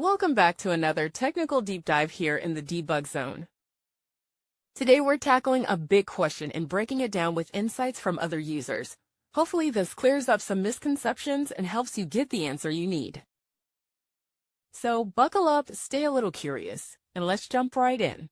Welcome back to another technical deep dive here in the debug zone. Today we're tackling a big question and breaking it down with insights from other users. Hopefully this clears up some misconceptions and helps you get the answer you need. So buckle up, stay a little curious, and let's jump right in.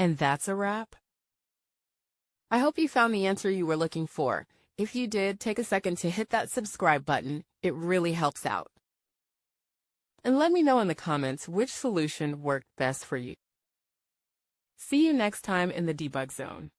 And that's a wrap. I hope you found the answer you were looking for. If you did, take a second to hit that subscribe button. It really helps out. And let me know in the comments which solution worked best for you. See you next time in the debug zone.